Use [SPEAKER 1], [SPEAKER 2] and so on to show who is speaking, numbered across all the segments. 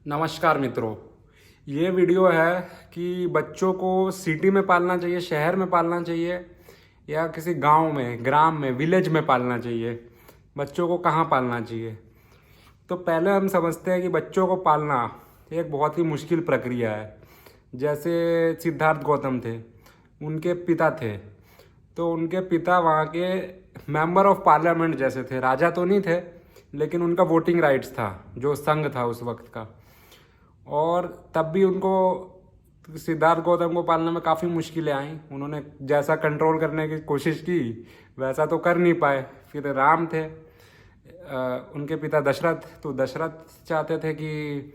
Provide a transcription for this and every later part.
[SPEAKER 1] नमस्कार मित्रों। ये वीडियो है कि बच्चों को सिटी में पालना चाहिए, शहर में पालना चाहिए या किसी गांव में, ग्राम में, विलेज में पालना चाहिए। बच्चों को कहाँ पालना चाहिए। तो पहले हम समझते हैं कि बच्चों को पालना एक बहुत ही मुश्किल प्रक्रिया है। जैसे सिद्धार्थ गौतम थे, उनके पिता थे, तो उनके पिता वहाँ के मेंबर ऑफ पार्लियामेंट जैसे थे। राजा तो नहीं थे, लेकिन उनका वोटिंग राइट्स था, जो संघ था उस वक्त का। और तब भी उनको, सिद्धार्थ गौतम को पालने में काफ़ी मुश्किलें आई। उन्होंने जैसा कंट्रोल करने की कोशिश की वैसा तो कर नहीं पाए। फिर राम थे, उनके पिता दशरथ, तो दशरथ चाहते थे कि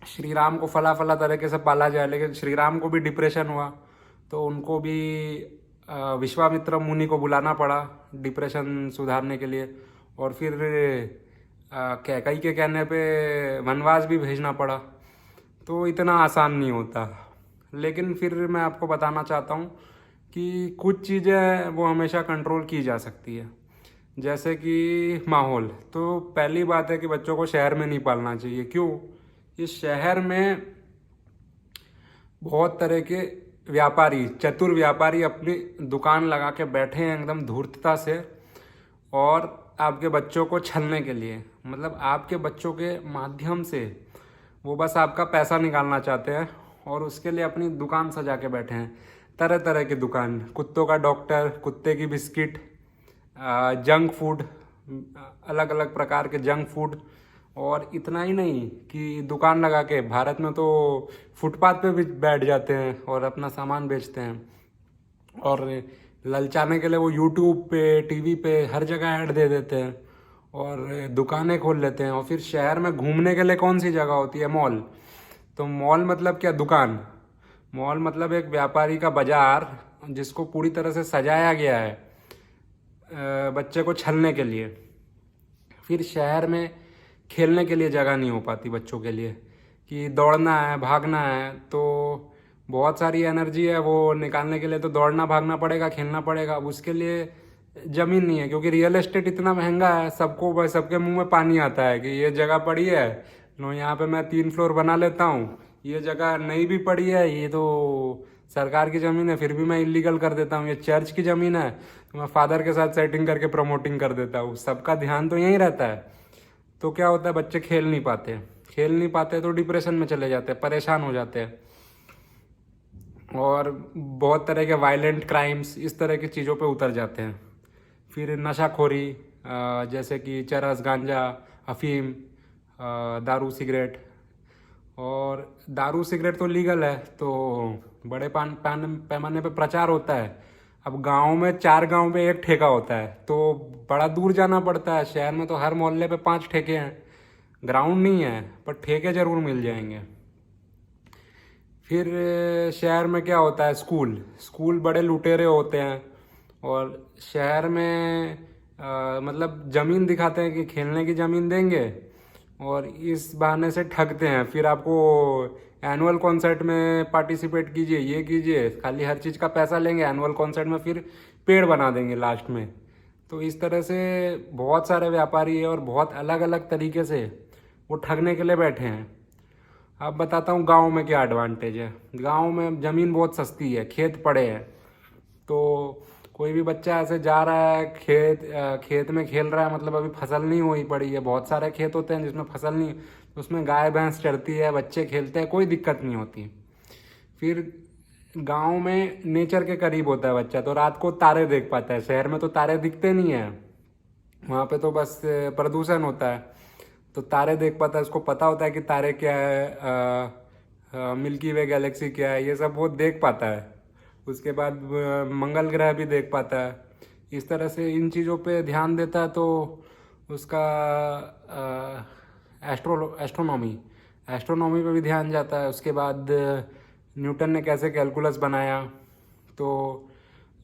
[SPEAKER 1] श्री राम को फला फला तरीके से पाला जाए, लेकिन श्री राम को भी डिप्रेशन हुआ, तो उनको भी विश्वामित्र मुनि को बुलाना पड़ा डिप्रेशन सुधारने के लिए। और फिर कैकई के कहने पे वनवास भी भेजना पड़ा। तो इतना आसान नहीं होता। लेकिन फिर मैं आपको बताना चाहता हूँ कि कुछ चीज़ें वो हमेशा कंट्रोल की जा सकती है। जैसे कि माहौल, तो पहली बात है कि बच्चों को शहर में नहीं पालना चाहिए। क्यों? इस शहर में बहुत तरह के व्यापारी, चतुर व्यापारी अपनी दुकान लगा के बैठे हैं एकदम धूर्तता से, और आपके बच्चों को छलने के लिए, मतलब आपके बच्चों के माध्यम से वो बस आपका पैसा निकालना चाहते हैं, और उसके लिए अपनी दुकान सजा के बैठे हैं। तरह तरह की दुकान, कुत्तों का डॉक्टर, कुत्ते की बिस्किट, जंक फूड, अलग अलग प्रकार के जंक फूड। और इतना ही नहीं कि दुकान लगा के, भारत में तो फुटपाथ पे भी बैठ जाते हैं और अपना सामान बेचते हैं। और ललचाने के लिए वो यूट्यूब पे, टीवी पे हर जगह ऐड दे देते हैं और दुकानें खोल लेते हैं। और फिर शहर में घूमने के लिए कौन सी जगह होती है? मॉल। तो मॉल मतलब क्या? दुकान। मॉल मतलब एक व्यापारी का बाजार, जिसको पूरी तरह से सजाया गया है बच्चे को छलने के लिए। फिर शहर में खेलने के लिए जगह नहीं हो पाती बच्चों के लिए, कि दौड़ना है, भागना है, तो बहुत सारी एनर्जी है वो निकालने के लिए तो दौड़ना भागना पड़ेगा, खेलना पड़ेगा। अब उसके लिए ज़मीन नहीं है, क्योंकि रियल एस्टेट इतना महंगा है। सबके मुंह में पानी आता है कि ये जगह पड़ी है, लो यहाँ पे मैं 3 फ्लोर बना लेता हूँ। ये जगह नहीं भी पड़ी है, ये तो सरकार की ज़मीन है, फिर भी मैं इलीगल कर देता हूँ। ये चर्च की ज़मीन है, तो मैं फादर के साथ सेटिंग करके प्रमोटिंग कर देता हूँ। सबका ध्यान तो यहीं रहता है। तो क्या होता है, बच्चे खेल नहीं पाते। खेल नहीं पाते तो डिप्रेशन में चले जाते हैं, परेशान हो जाते हैं, और बहुत तरह के वायलेंट क्राइम्स, इस तरह की चीज़ों पे उतर जाते हैं। फिर नशाखोरी, जैसे कि चरस, गांजा, अफीम, दारू, सिगरेट। और दारू सिगरेट तो लीगल है, तो बड़े पैमाने पे प्रचार होता है। अब गांव में 4 गांव में एक ठेका होता है, तो बड़ा दूर जाना पड़ता है। शहर में तो हर मोहल्ले पे 5 ठेके हैं। ग्राउंड नहीं है, पर ठेके जरूर मिल जाएंगे। फिर शहर में क्या होता है? स्कूल। स्कूल बड़े लुटेरे होते हैं, और शहर में मतलब ज़मीन दिखाते हैं कि खेलने की ज़मीन देंगे, और इस बहाने से ठगते हैं। फिर आपको एनुअल कॉन्सर्ट में पार्टिसिपेट कीजिए, ये कीजिए, खाली हर चीज़ का पैसा लेंगे। एनुअल कॉन्सर्ट में फिर पेड़ बना देंगे लास्ट में। तो इस तरह से बहुत सारे व्यापारी है, और बहुत अलग अलग तरीके से वो ठगने के लिए बैठे हैं। अब बताता हूँ गांव में क्या एडवांटेज है। गांव में ज़मीन बहुत सस्ती है, खेत पड़े हैं, तो कोई भी बच्चा ऐसे जा रहा है, खेत में खेल रहा है, मतलब अभी फसल नहीं हुई पड़ी है। बहुत सारे खेत होते हैं जिसमें फसल नहीं, तो उसमें गाय भैंस चरती है, बच्चे खेलते हैं, कोई दिक्कत नहीं होती। फिर गांव में नेचर के करीब होता है बच्चा, तो रात को तारे देख पाता है। शहर में तो तारे दिखते नहीं है, वहाँ पे तो बस प्रदूषण होता है। तो तारे देख पाता है, उसको पता होता है कि तारे क्या है, मिल्की वे गैलेक्सी क्या है, ये सब वो देख पाता है। उसके बाद मंगल ग्रह भी देख पाता है। इस तरह से इन चीज़ों पे ध्यान देता है, तो उसका एस्ट्रोनॉमी एस्ट्रोनॉमी पे भी ध्यान जाता है। उसके बाद न्यूटन ने कैसे कैलकुलस बनाया, तो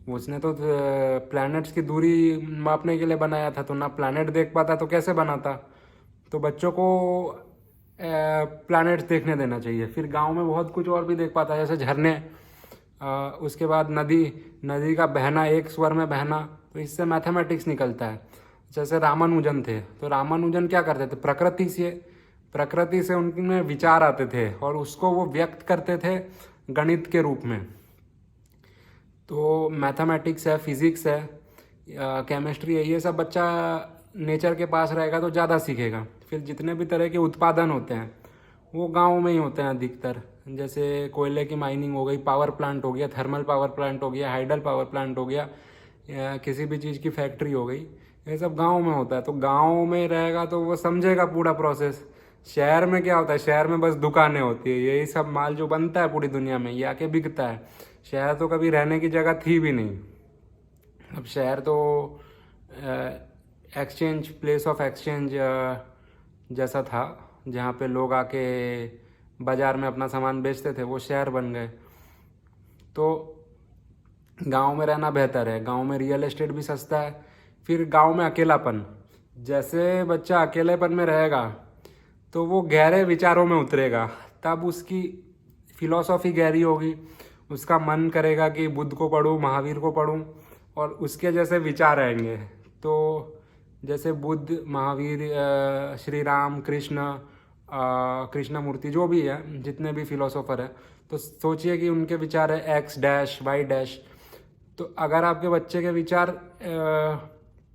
[SPEAKER 1] उसने तो प्लैनेट्स की दूरी मापने के लिए बनाया था, तो ना प्लैनेट देख पाता तो कैसे बनाता। तो बच्चों को प्लैनेट्स देखने देना चाहिए। फिर गांव में बहुत कुछ और भी देख पाता है, जैसे झरने, उसके बाद नदी का बहना, एक स्वर में बहना, तो इससे मैथमेटिक्स निकलता है। जैसे रामानुजन थे, तो रामानुजन क्या करते थे? प्रकृति से उनमें विचार आते थे और उसको वो व्यक्त करते थे गणित के रूप में। तो मैथमेटिक्स है, फिजिक्स है, केमिस्ट्री है, ये सब बच्चा नेचर के पास रहेगा तो ज़्यादा सीखेगा। फिर जितने भी तरह के उत्पादन होते हैं वो गाँव में ही होते हैं अधिकतर। जैसे कोयले की माइनिंग हो गई, पावर प्लांट हो गया, थर्मल पावर प्लांट हो गया, हाइडल पावर प्लांट हो गया, या किसी भी चीज़ की फैक्ट्री हो गई, ये सब गाँव में होता है। तो गाँव में रहेगा तो वो समझेगा पूरा प्रोसेस। शहर में क्या होता है, शहर में बस दुकानें होती है, यही सब माल जो बनता है पूरी दुनिया में ये आके बिकता है। शहर तो कभी रहने की जगह थी भी नहीं। अब शहर तो एक्सचेंज, प्लेस ऑफ एक्सचेंज जैसा था, जहाँ पे लोग आके बाज़ार में अपना सामान बेचते थे, वो शहर बन गए। तो गांव में रहना बेहतर है। गांव में रियल एस्टेट भी सस्ता है। फिर गांव में अकेलापन, जैसे बच्चा अकेलेपन में रहेगा तो वो गहरे विचारों में उतरेगा, तब उसकी फिलॉसफी गहरी होगी, उसका मन करेगा कि बुद्ध को पढ़ूं, महावीर को पढ़ूं और उसके जैसे विचार आएंगे। तो जैसे बुद्ध, महावीर, श्री राम, कृष्णमूर्ति, जो भी है, जितने भी फिलोसोफर है, तो सोचिए कि उनके विचार है एक्स डैश वाई डैश। तो अगर आपके बच्चे के विचार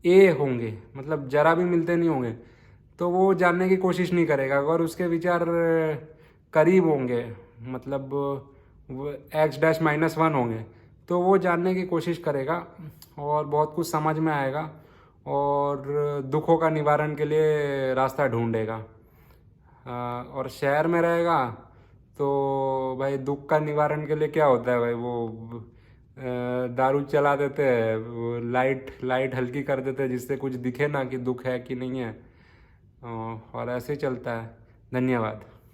[SPEAKER 1] ए होंगे, मतलब जरा भी मिलते नहीं होंगे, तो वो जानने की कोशिश नहीं करेगा। अगर उसके विचार करीब होंगे, मतलब वो एक्स डैश -1 होंगे, तो वो जानने की कोशिश करेगा और बहुत कुछ समझ में आएगा और दुखों का निवारण के लिए रास्ता ढूंढेगा। और शहर में रहेगा तो भाई दुख का निवारण के लिए क्या होता है भाई, वो दारू चला देते हैं, वो लाइट हल्की कर देते हैं जिससे कुछ दिखे ना कि दुख है कि नहीं है, और ऐसे ही चलता है। धन्यवाद।